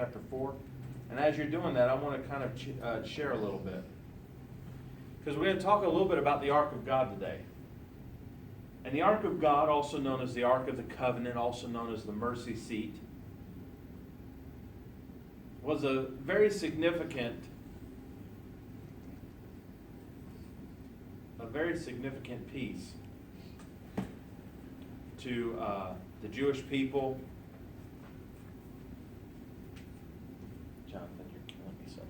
chapter 4. And as you're doing that, I want to kind of share a little bit. Because we're going to talk a little bit about the Ark of God today. And the Ark of God, also known as the Ark of the Covenant, also known as the mercy seat, was a very significant piece to the Jewish people. Jonathan, you're killing me, son.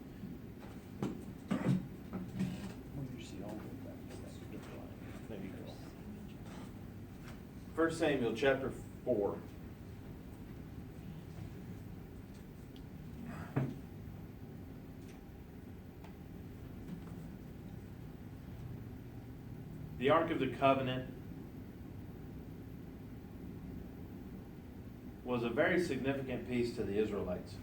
Move your seat all the way back. Get the line. There you go. 1 Samuel chapter 4. The Ark of the Covenant was a very significant piece to the Israelites.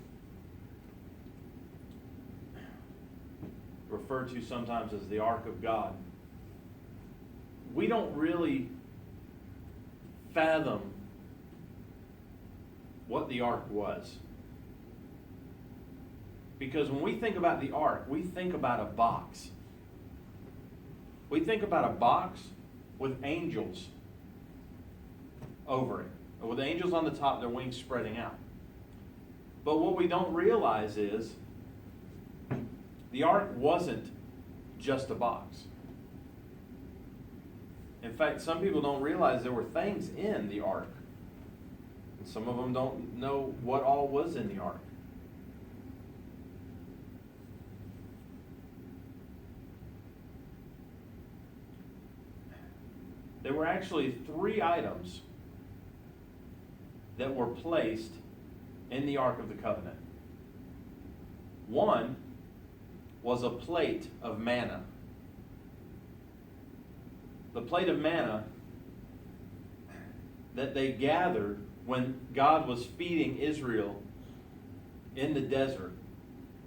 Referred to sometimes as the Ark of God. We don't really fathom what the Ark was. Because when we think about the Ark, we think about a box. We think about a box with angels over it, with angels on the top, their wings spreading out. But what we don't realize is the Ark wasn't just a box. In fact, some people don't realize there were things in the Ark. And some of them don't know what all was in the Ark. There were actually 3 items that were placed in the Ark of the Covenant. One was a plate of manna. The plate of manna that they gathered when God was feeding Israel in the desert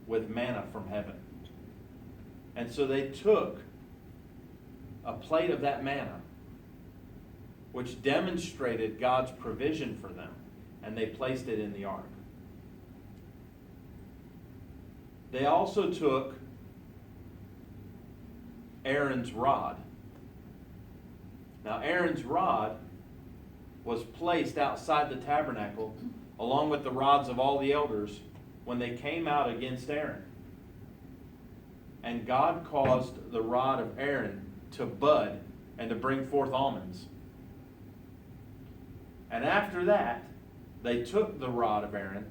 with manna from heaven. And so they took a plate of that manna, which demonstrated God's provision for them, and they placed it in the ark. They also took Aaron's rod. Now, Aaron's rod was placed outside the tabernacle along with the rods of all the elders when they came out against Aaron. And God caused the rod of Aaron to bud and to bring forth almonds. And after that, they took the rod of Aaron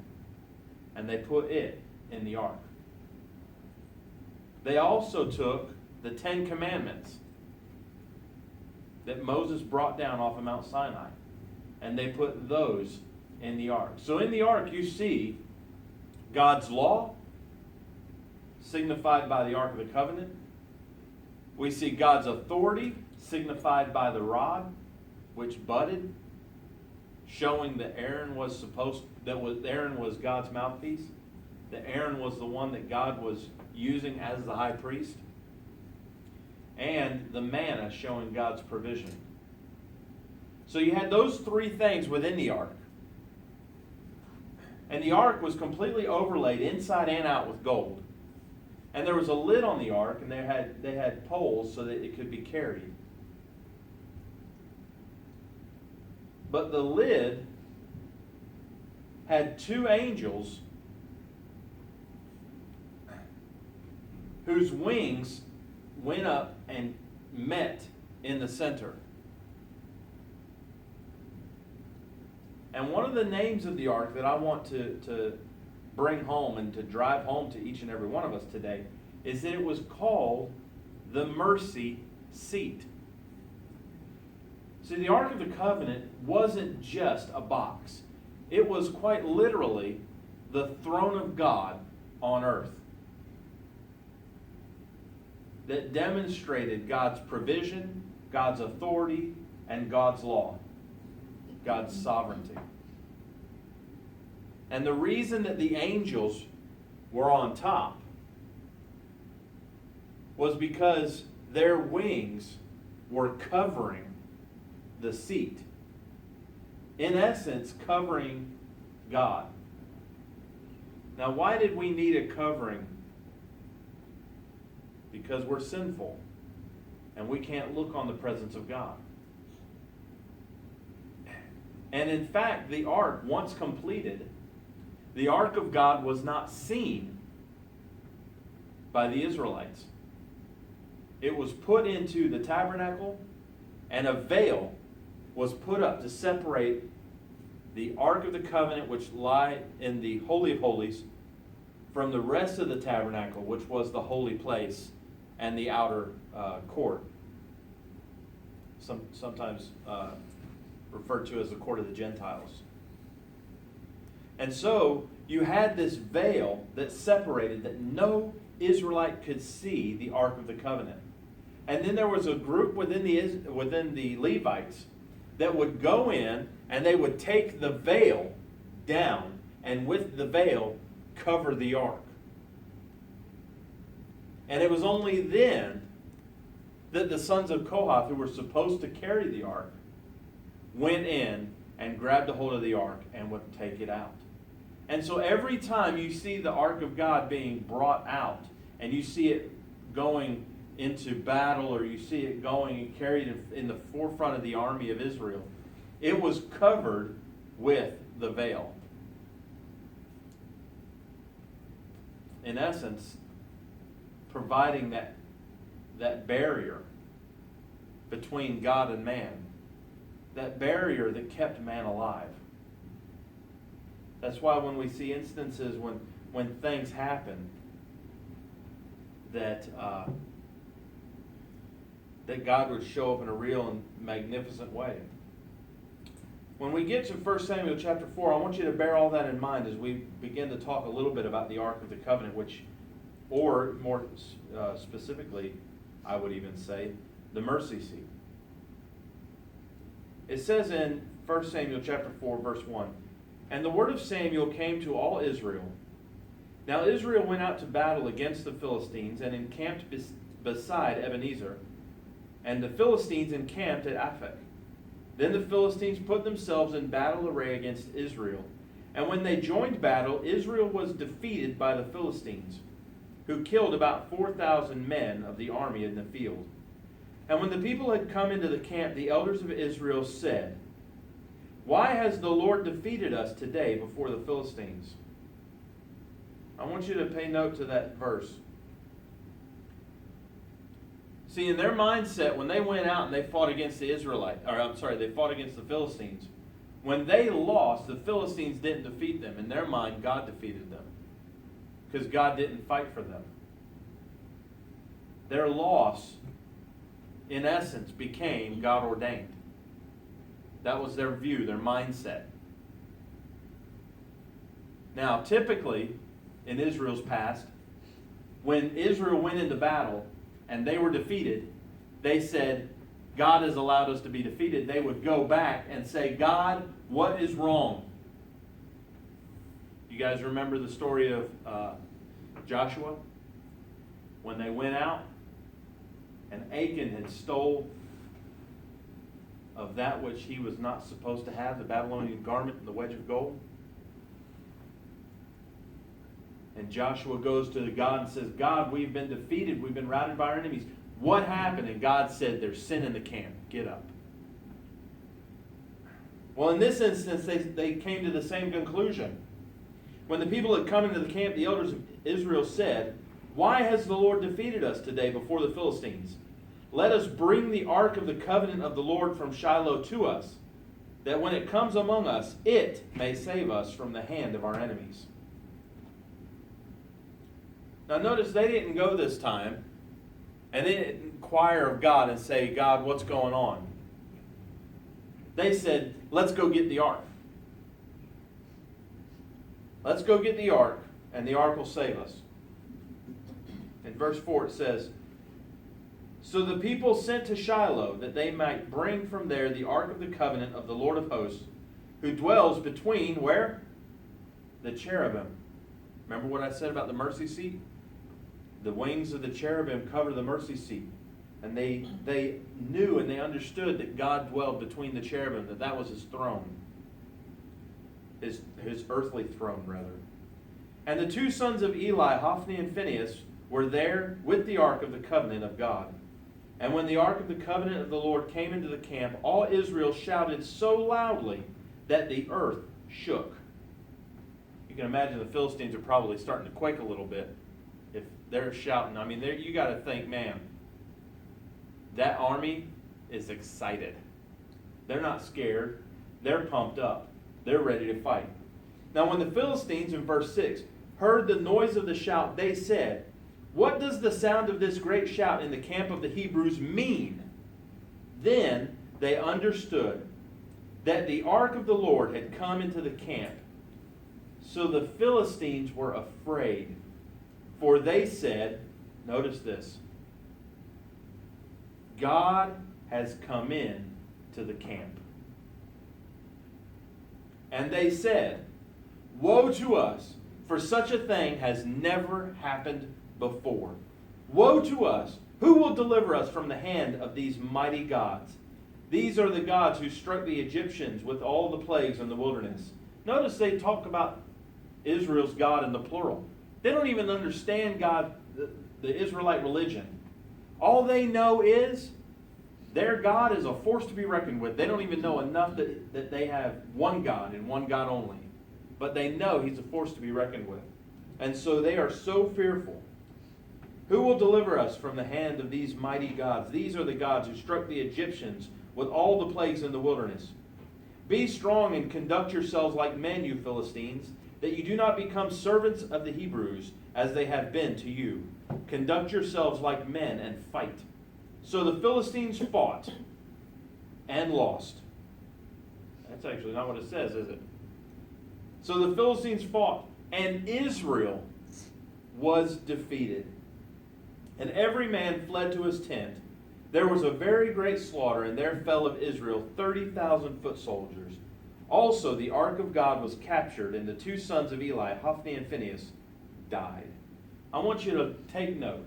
and they put it in the ark. They also took the 10 Commandments that Moses brought down off of Mount Sinai, and they put those in the ark. So in the ark you see God's law, signified by the Ark of the Covenant. We see God's authority, signified by the rod, which budded, showing that Aaron was God's mouthpiece, that Aaron was the one that God was using as the high priest, and the manna showing God's provision. So you had those 3 things within the ark. And the ark was completely overlaid inside and out with gold. And there was a lid on the ark, and they had poles so that it could be carried. But the lid had 2 angels whose wings went up and met in the center. And one of the names of the ark that I want to bring home and to drive home to each and every one of us today is that it was called the mercy seat. See, the Ark of the Covenant wasn't just a box. It was quite literally the throne of God on earth that demonstrated God's provision, God's authority, and God's law, God's sovereignty. And the reason that the angels were on top was because their wings were covering the seat. In essence, covering God. Now, why did we need a covering? Because we're sinful and we can't look on the presence of God. And in fact, the ark, once completed, the ark of God was not seen by the Israelites. It was put into the tabernacle, and a veil was put up to separate the Ark of the Covenant, which lie in the Holy of Holies, from the rest of the tabernacle, which was the holy place and the outer court. Sometimes referred to as the court of the Gentiles. And so you had this veil that separated, that no Israelite could see the Ark of the Covenant. And then there was a group within the Levites that would go in and they would take the veil down and with the veil cover the ark. And it was only then that the sons of Kohath, who were supposed to carry the ark, went in and grabbed a hold of the ark and would take it out. And so every time you see the ark of God being brought out and you see it going into battle, or you see it going and carried in the forefront of the army of Israel, it was covered with the veil. In essence, providing that barrier between God and man, that barrier that kept man alive. That's why when we see instances when things happen that God would show up in a real and magnificent way. When we get to 1 Samuel chapter 4, I want you to bear all that in mind as we begin to talk a little bit about the Ark of the Covenant, or more specifically, I would even say, the mercy seat. It says in 1 Samuel chapter 4, verse 1, "And the word of Samuel came to all Israel. Now Israel went out to battle against the Philistines and encamped beside Ebenezer, and the Philistines encamped at Aphek. Then the Philistines put themselves in battle array against Israel. And when they joined battle, Israel was defeated by the Philistines, who killed about 4,000 men of the army in the field. And when the people had come into the camp, the elders of Israel said, 'Why has the Lord defeated us today before the Philistines?'" I want you to pay note to that verse. See, in their mindset, when they went out and they fought against they fought against the Philistines, when they lost, the Philistines didn't defeat them. In their mind, God defeated them, because God didn't fight for them. Their loss, in essence, became God ordained. That was their view, their mindset. Now, typically, in Israel's past, when Israel went into battle and they were defeated, they said, "God has allowed us to be defeated." They would go back and say, "God, what is wrong?" You guys remember the story of Joshua? When they went out and Achan had stole of that which he was not supposed to have, the Babylonian garment and the wedge of gold. And Joshua goes to God and says, "God, we've been defeated. We've been routed by our enemies. What happened?" And God said, "There's sin in the camp. Get up." Well, in this instance, they came to the same conclusion. When the people had come into the camp, the elders of Israel said, "Why has the Lord defeated us today before the Philistines? Let us bring the ark of the covenant of the Lord from Shiloh to us, that when it comes among us, it may save us from the hand of our enemies." Now notice they didn't go this time and they didn't inquire of God and say, "God, what's going on?" They said, "Let's go get the ark. Let's go get the ark, and the ark will save us." In verse 4 it says, "So the people sent to Shiloh, that they might bring from there the ark of the covenant of the Lord of hosts, who dwells between," where? "The cherubim." Remember what I said about the mercy seat? The wings of the cherubim cover the mercy seat. And they knew and they understood that God dwelled between the cherubim, that was his throne. His earthly throne, rather. And the two sons of Eli, Hophni and Phinehas, were there with the ark of the covenant of God. And when the ark of the covenant of the Lord came into the camp, all Israel shouted so loudly that the earth shook. You can imagine the Philistines are probably starting to quake a little bit if they're shouting. I mean, you got to think, man, that army is excited. They're not scared. They're pumped up. They're ready to fight. Now, when the Philistines, in verse 6, heard the noise of the shout, they said, "What does the sound of this great shout in the camp of the Hebrews mean?" Then they understood that the ark of the Lord had come into the camp. So the Philistines were afraid, for they said, notice this, "God has come in to the camp." And they said, "Woe to us, for such a thing has never happened before. Woe to us! Who will deliver us from the hand of these mighty gods? These are the gods who struck the Egyptians with all the plagues in the wilderness." Notice they talk about Israel's God in the plural. They don't even understand God, the Israelite religion. All they know is their God is a force to be reckoned with. They don't even know enough that they have one God and one God only. But they know He's a force to be reckoned with. And so they are so fearful. "Who will deliver us from the hand of these mighty gods? These are the gods who struck the Egyptians with all the plagues in the wilderness. Be strong and conduct yourselves like men, you Philistines, that you do not become servants of the Hebrews, as they have been to you. Conduct yourselves like men and fight." So the Philistines fought and lost. That's actually not what it says, is it? So the Philistines fought, and Israel was defeated. And every man fled to his tent. There was a very great slaughter, and there fell of Israel 30,000 foot soldiers. Also the ark of God was captured, and the two sons of Eli, Hophni and Phinehas, died. I want you to take note.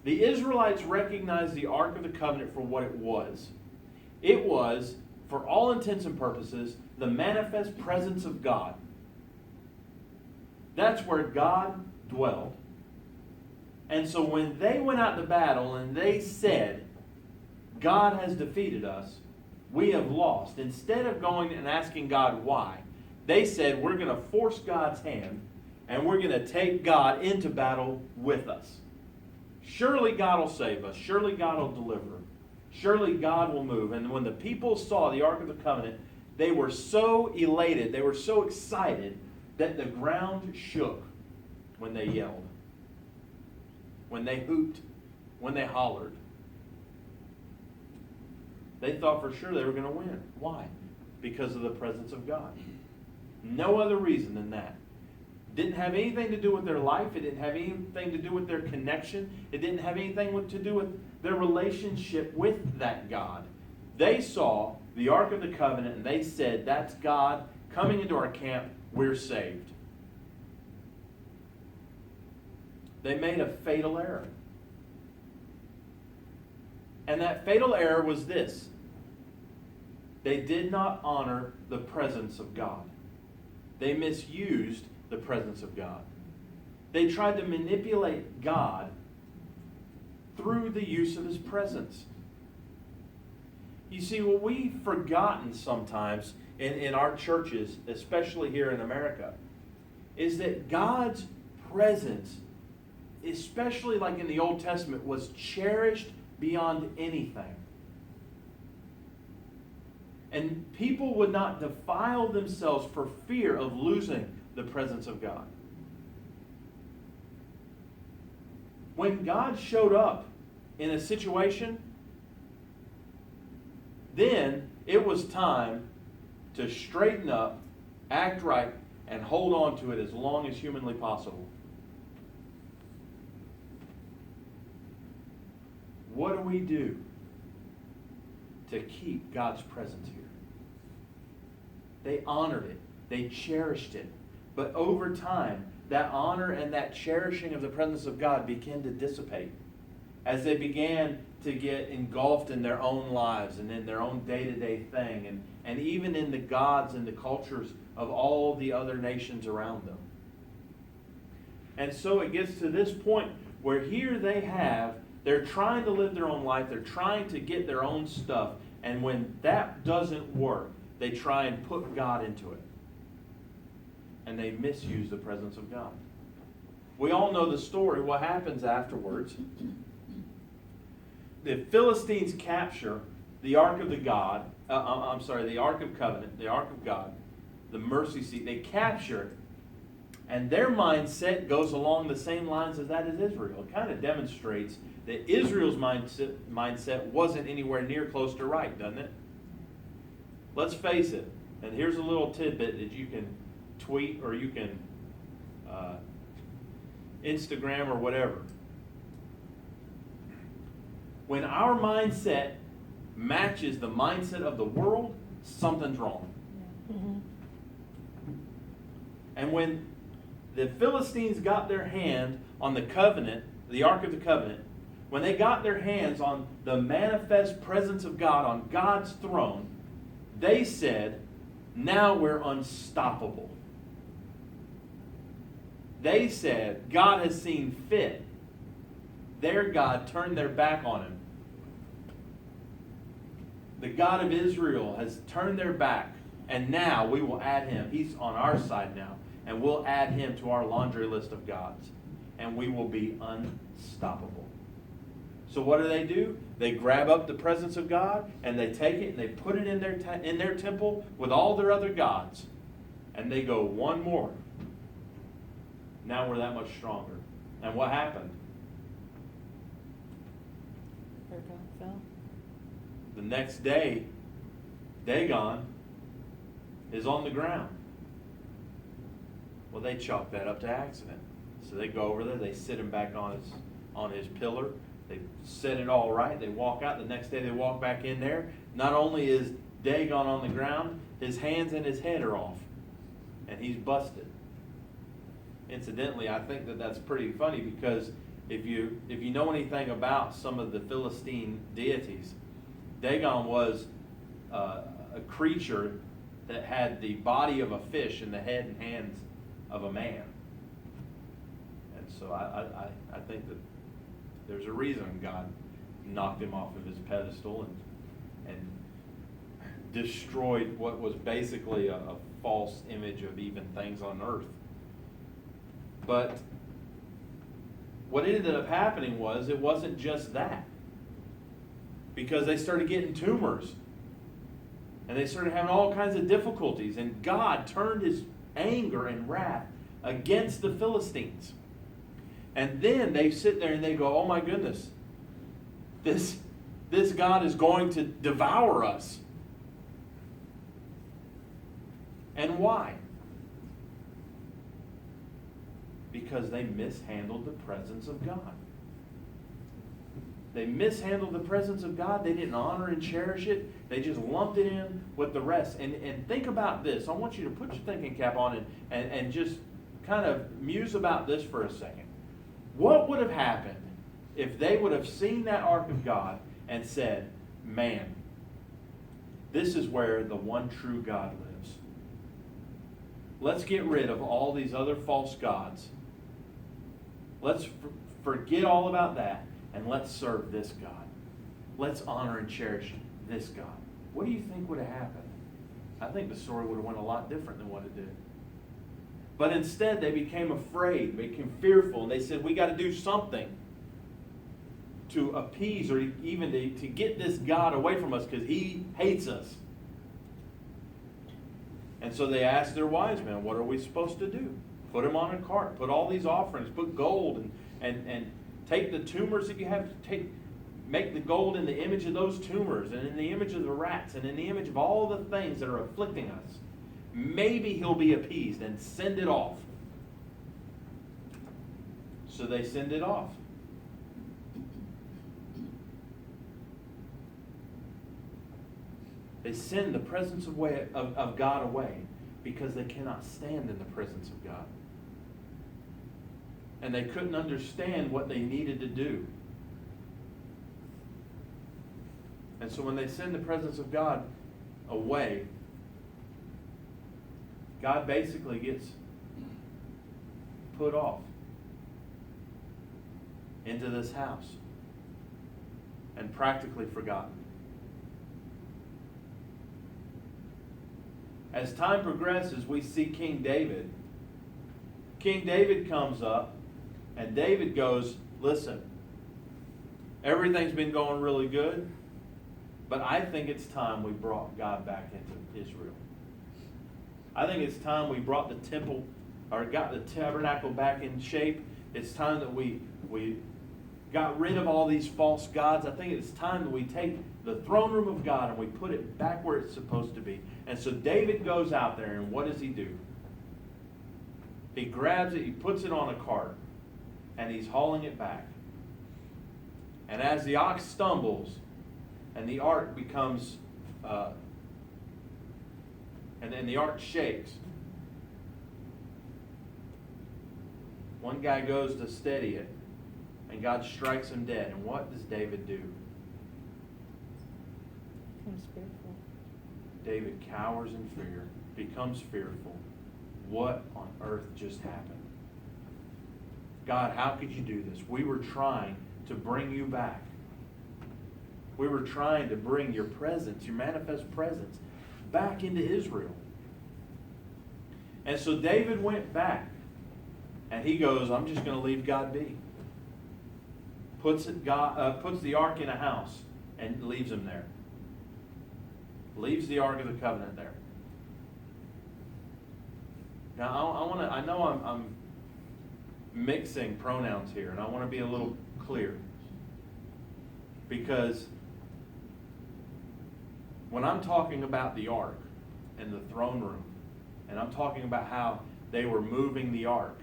The Israelites recognized the Ark of the Covenant for what it was. It was, for all intents and purposes, the manifest presence of God. That's where God dwelled. And so when they went out to battle and they said, "God has defeated us, we have lost," instead of going and asking God why, they said, "We're going to force God's hand and we're going to take God into battle with us. Surely God will save us. Surely God will deliver. Surely God will move." And when the people saw the Ark of the Covenant, they were so elated, they were so excited that the ground shook when they yelled, when they hooped, when they hollered. They thought for sure they were going to win. Why? Because of the presence of God. No other reason than that. Didn't have anything to do with their life. It didn't have anything to do with their connection. It didn't have anything to do with their relationship with that God. They saw the Ark of the Covenant and they said, "That's God coming into our camp. We're saved." They made a fatal error. And that fatal error was this: they did not honor the presence of God. They misused the presence of God. They tried to manipulate God through the use of His presence. You see, what we've forgotten sometimes in our churches, especially here in America, is that God's presence, especially like in the Old Testament, was cherished beyond anything. And people would not defile themselves for fear of losing the presence of God. When God showed up in a situation, then it was time to straighten up, act right, and hold on to it as long as humanly possible. What do we do to keep God's presence here? They honored it. They cherished it. But over time, that honor and that cherishing of the presence of God began to dissipate as they began to get engulfed in their own lives and in their own day-to-day thing, and even in the gods and the cultures of all the other nations around them. And so it gets to this point where here they're trying to live their own life, they're trying to get their own stuff, and when that doesn't work, they try and put God into it. And they misuse the presence of God. We all know the story, what happens afterwards. The Philistines capture the Ark of the God, the Ark of Covenant, the Ark of God, the mercy seat. They capture it, and their mindset goes along the same lines as that of Israel. It kind of demonstrates that Israel's mindset wasn't anywhere near close to right, doesn't it? Let's face it, and here's a little tidbit that you can tweet or you can Instagram or whatever. When our mindset matches the mindset of the world, something's wrong. Mm-hmm. And when the Philistines got their hand on the covenant, the Ark of the Covenant, when they got their hands on the manifest presence of God on God's throne, they said, now we're unstoppable. They said, God has seen fit. Their God turned their back on him. The God of Israel has turned their back, and now we will add him. He's on our side now, and we'll add him to our laundry list of gods, and we will be unstoppable. So what do? They grab up the presence of God, and they take it and they put it in their temple with all their other gods, and they go one more. Now we're that much stronger. And what happened? Their God fell. The next day, Dagon is on the ground. Well, they chalk that up to accident. So they go over there, they sit him back on his pillar, they set it all right, they walk out. The next day they walk back in there. Not only is Dagon on the ground, his hands and his head are off. And he's busted. Incidentally, I think that's pretty funny because if you know anything about some of the Philistine deities, Dagon was a creature that had the body of a fish and the head and hands of a man. And so I think that there's a reason God knocked him off of his pedestal and destroyed what was basically a false image of even things on earth. But what ended up happening was it wasn't just that. Because they started getting tumors. And they started having all kinds of difficulties. And God turned his anger and wrath against the Philistines. And then they sit there and they go, oh my goodness, this God is going to devour us. And why? Because they mishandled the presence of God. They mishandled the presence of God. They didn't honor and cherish it. They just lumped it in with the rest. And think about this. I want you to put your thinking cap on and just kind of muse about this for a second. What would have happened if they would have seen that Ark of God and said, man, this is where the one true God lives. Let's get rid of all these other false gods. Let's forget all about that, and let's serve this God. Let's honor and cherish this God. What do you think would have happened? I think the story would have went a lot different than what it did. But instead, they became afraid, they became fearful, and they said, we got to do something to appease or even to get this God away from us because he hates us. And so they asked their wise men, what are we supposed to do? Put them on a cart, put all these offerings, put gold, and take the tumors that you have, make the gold in the image of those tumors, and in the image of the rats, and in the image of all the things that are afflicting us. Maybe he'll be appeased and send it off. So they send it off. They send the presence of God away because they cannot stand in the presence of God. And they couldn't understand what they needed to do. And so when they send the presence of God away, God basically gets put off. into this house and practically forgotten. As time progresses, we see King David. King David comes up, and David goes, listen, everything's been going really good, but I think it's time we brought God back into Israel. I think it's time we brought the temple, or got the tabernacle back in shape. It's time that we got rid of all these false gods. I think it's time that we take the throne room of God and we put it back where it's supposed to be. And so David goes out there, and what does he do? He grabs it, he puts it on a cart, and he's hauling it back. And as the ox stumbles, and the ark becomes, and then the ark shakes, one guy goes to steady it, and God strikes him dead. And what does David do? Becomes fearful. David cowers in fear, becomes fearful. What on earth just happened? God, how could you do this? We were trying to bring you back. We were trying to bring your presence, your manifest presence, back into Israel. And so David went back, and he goes, I'm just going to leave God be. Puts the ark in a house and leaves him there. Leaves the Ark of the Covenant there. Now, I know I'm mixing pronouns here, and I want to be a little clear. Because when I'm talking about the Ark and the throne room, and I'm talking about how they were moving the Ark,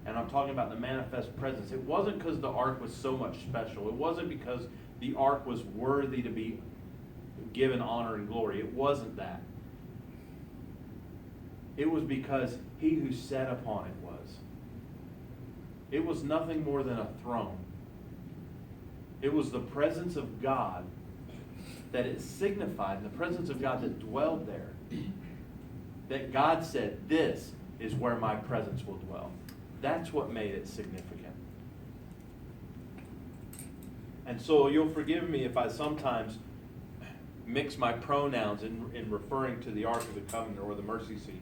and I'm talking about the manifest presence, it wasn't because the Ark was so much special. It wasn't because the Ark was worthy to be given honor and glory. It wasn't that. It was because he who sat upon it was. It was nothing more than a throne. It was the presence of God that it signified, and the presence of God that dwelled there. That God said, this is where my presence will dwell. That's what made it significant. And so you'll forgive me if I sometimes mix my pronouns in referring to the Ark of the Covenant or the mercy seat.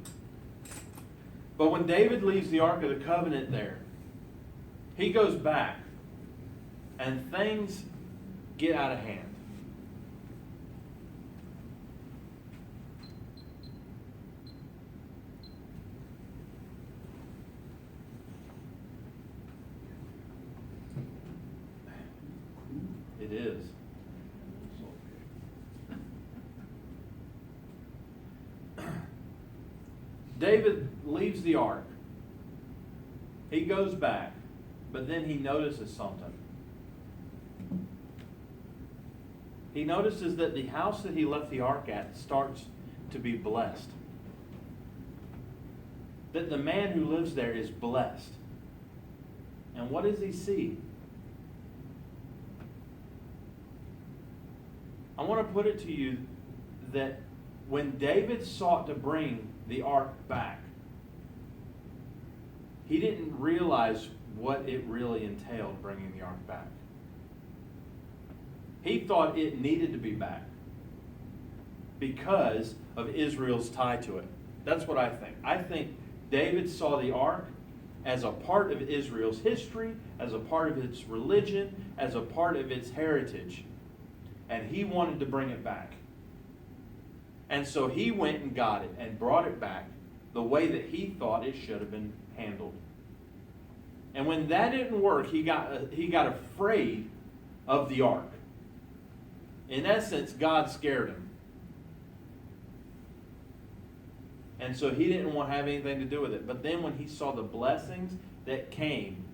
But when David leaves the Ark of the Covenant there, he goes back, and things get out of hand. It is. David leaves the ark. He goes back, but then he notices something. He notices that the house that he left the ark at starts to be blessed. That the man who lives there is blessed. And what does he see? I want to put it to you that when David sought to bring the ark back, he didn't realize what it really entailed bringing the ark back. He thought it needed to be back because of Israel's tie to it. That's what I think. I think David saw the ark as a part of Israel's history, as a part of its religion, as a part of its heritage. And he wanted to bring it back. And so he went and got it and brought it back the way that he thought it should have been handled. And when that didn't work, he got afraid of the ark. In essence, God scared him. And so he didn't want to have anything to do with it. But then when he saw the blessings that came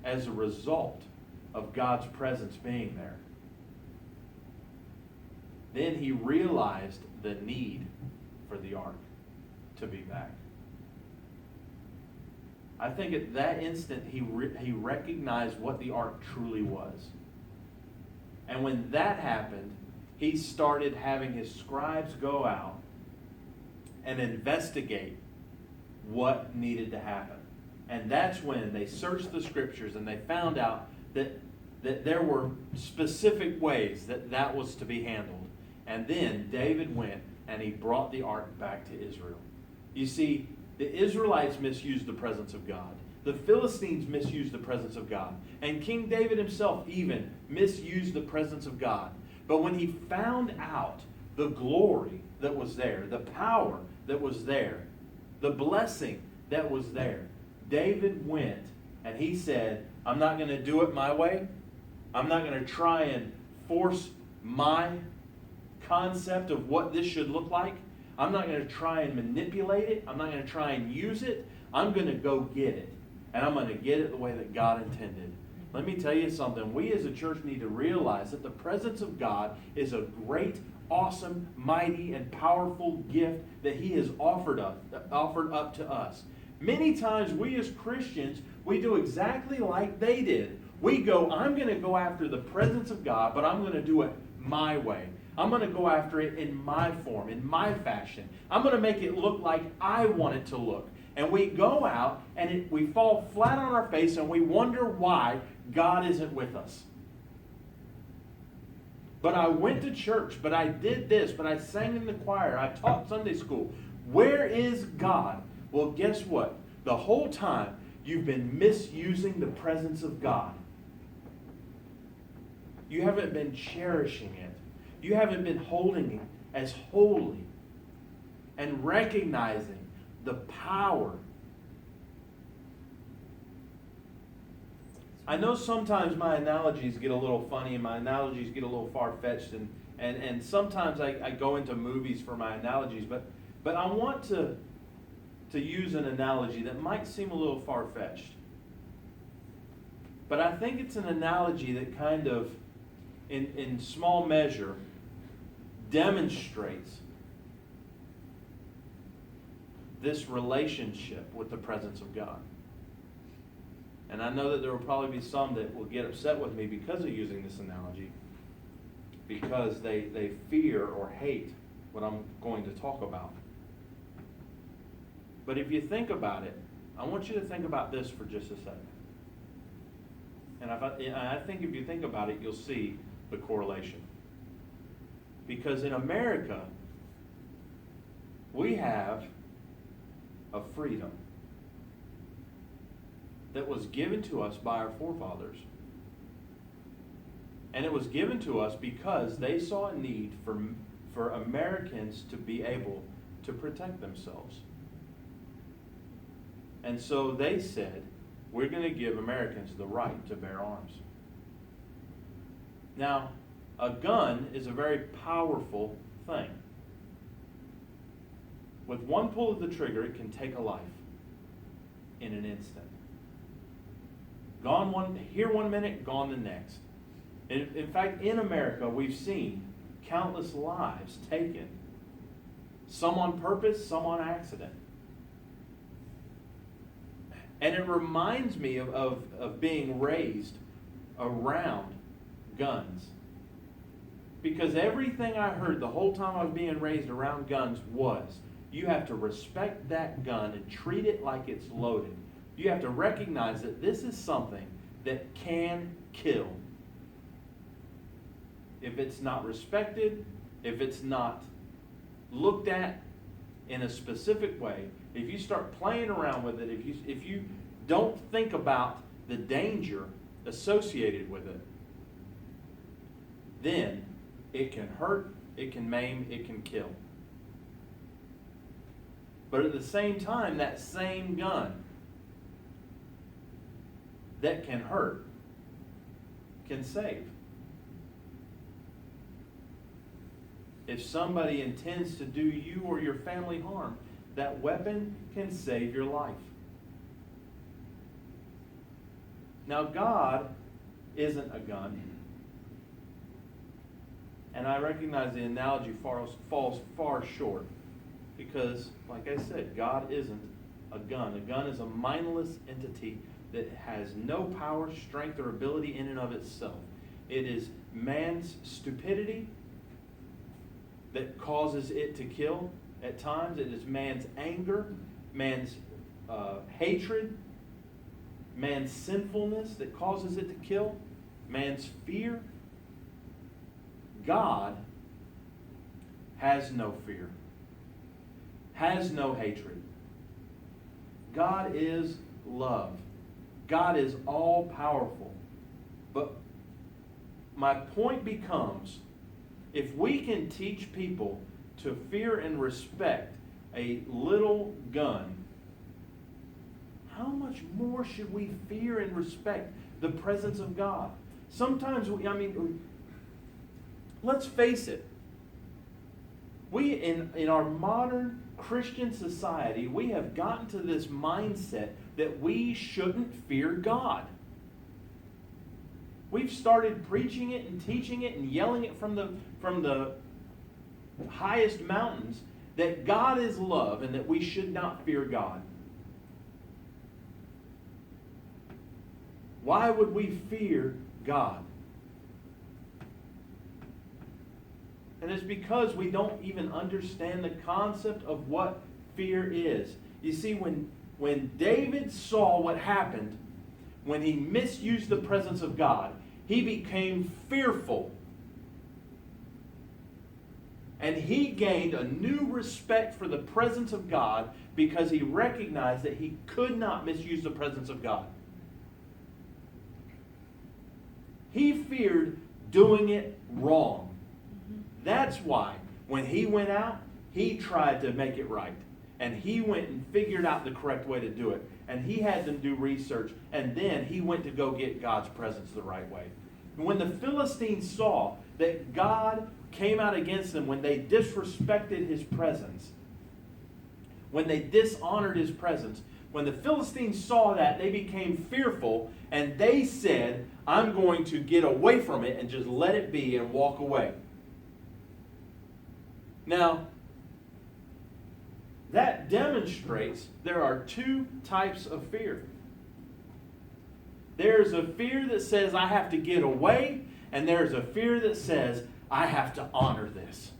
as a result of God's presence being there, then he realized the need for the ark to be back. I think at that instant he recognized what the ark truly was. And when that happened, he started having his scribes go out and investigate what needed to happen. And that's when they searched the scriptures and they found out that there were specific ways that was to be handled. And then David went and he brought the ark back to Israel. You see, the Israelites misused the presence of God. The Philistines misused the presence of God. And King David himself even misused the presence of God. But when he found out the glory that was there, the power that was there, the blessing that was there, David went and he said, I'm not going to do it my way. I'm not going to try and force my concept of what this should look like. I'm not going to try and manipulate it. I'm not going to try and use it. I'm going to go get it. And I'm going to get it the way that God intended. Let me tell you something. We as a church need to realize that the presence of God is a great, awesome, mighty, and powerful gift that He has offered up to us. Many times we as Christians, we do exactly like they did. We go, I'm going to go after the presence of God, but I'm going to do it my way. I'm going to go after it in my form, in my fashion. I'm going to make it look like I want it to look. And we go out and we fall flat on our face and we wonder why God isn't with us. But I went to church, but I did this, but I sang in the choir, I taught Sunday school. Where is God? Well, guess what? The whole time you've been misusing the presence of God. You haven't been cherishing it. You haven't been holding it as holy and recognizing the power. I know sometimes my analogies get a little funny and my analogies get a little far-fetched and sometimes I go into movies for my analogies, but I want to use an analogy that might seem a little far-fetched. But I think it's an analogy that kind of, in small measure, demonstrates this relationship with the presence of God. And I know that there will probably be some that will get upset with me because of using this analogy, because they fear or hate what I'm going to talk about. But if you think about it, I want you to think about this for just a second. And I think if you think about it, you'll see the correlation. Because in America, we have a freedom that was given to us by our forefathers. And it was given to us because they saw a need for Americans to be able to protect themselves. And so they said, we're going to give Americans the right to bear arms. Now, a gun is a very powerful thing. With one pull of the trigger, it can take a life in an instant. Here 1 minute, gone the next. In fact, in America, we've seen countless lives taken. Some on purpose, some on accident. And it reminds me of being raised around guns. Because everything I heard the whole time I was being raised around guns was, you have to respect that gun and treat it like it's loaded. You have to recognize that this is something that can kill. If it's not respected, if it's not looked at in a specific way, if you start playing around with it, if you don't think about the danger associated with it, then it can hurt, it can maim, it can kill. But at the same time, that same gun that can hurt can save. If somebody intends to do you or your family harm, that weapon can save your life. Now, God isn't a gun. And I recognize the analogy falls far short. Because, like I said, God isn't a gun. A gun is a mindless entity that has no power, strength, or ability in and of itself. It is man's stupidity that causes it to kill at times. It is man's anger, man's hatred man's sinfulness that causes it to kill, man's fear. God has no fear, has no hatred. God is love. God is all powerful. But my point becomes, if we can teach people to fear and respect a little gun, how much more should we fear and respect the presence of God? Sometimes, let's face it. We, in our modern Christian society, we have gotten to this mindset that we shouldn't fear God. We've started preaching it and teaching it and yelling it from the highest mountains that God is love and that we should not fear God. Why would we fear God? And it's because we don't even understand the concept of what fear is. You see, when David saw what happened, when he misused the presence of God, he became fearful. And he gained a new respect for the presence of God because he recognized that he could not misuse the presence of God. He feared doing it wrong. That's why when he went out, he tried to make it right. And he went and figured out the correct way to do it. And he had them do research. And then he went to go get God's presence the right way. And when the Philistines saw that God came out against them, when they disrespected his presence, when they dishonored his presence, when the Philistines saw that, they became fearful. And they said, I'm going to get away from it and just let it be and walk away. Now, that demonstrates there are two types of fear. There's a fear that says I have to get away, and there's a fear that says I have to honor this.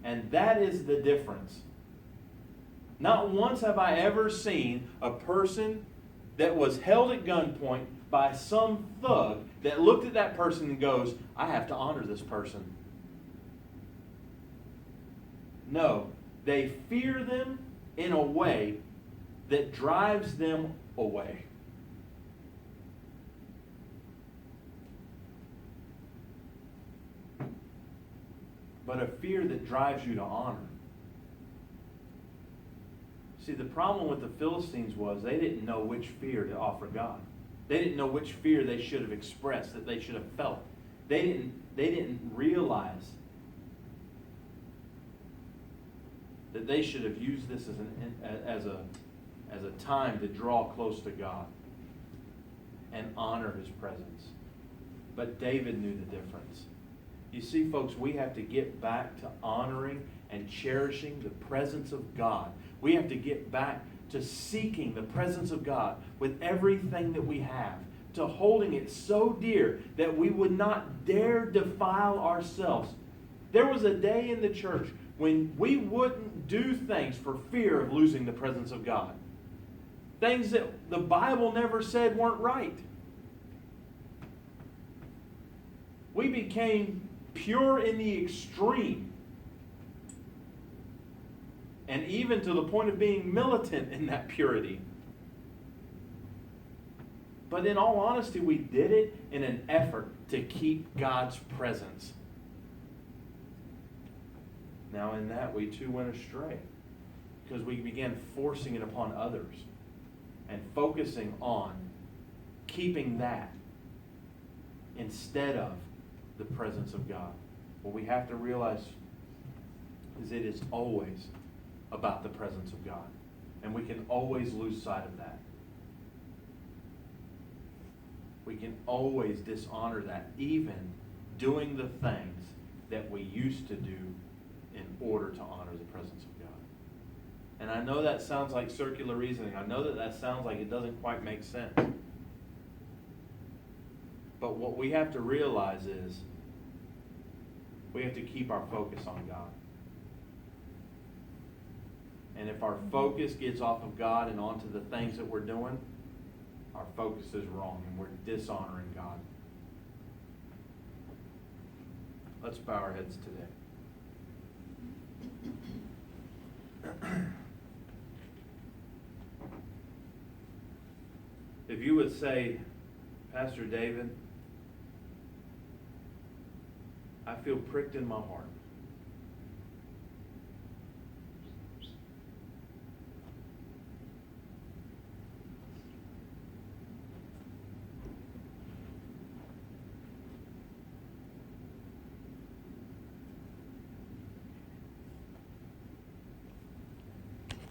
And that is the difference. Not once have I ever seen a person that was held at gunpoint by some thug that looked at that person and goes, I have to honor this person. No, they fear them in a way that drives them away. But a fear that drives you to honor. See, the problem with the Philistines was they didn't know which fear to offer God. They didn't know which fear they should have expressed, that they should have felt. They didn't realize that they should have used this as a time to draw close to God and honor his presence. But David knew the difference. You see, folks, we have to get back to honoring and cherishing the presence of God. We have to get back to seeking the presence of God with everything that we have, to holding it so dear that we would not dare defile ourselves. There was a day in the church when we wouldn't do things for fear of losing the presence of God. Things that the Bible never said weren't right. We became pure in the extreme. And even to the point of being militant in that purity. But in all honesty, we did it in an effort to keep God's presence. Now in that, we too went astray. Because we began forcing it upon others. And focusing on keeping that instead of the presence of God. What we have to realize is it is always about the presence of God. And we can always lose sight of that. We can always dishonor that, even doing the things that we used to do in order to honor the presence of God. And I know that sounds like circular reasoning. I know that sounds like it doesn't quite make sense. But what we have to realize is we have to keep our focus on God. And if our focus gets off of God and onto the things that we're doing, our focus is wrong and we're dishonoring God. Let's bow our heads today. If you would say, Pastor David, I feel pricked in my heart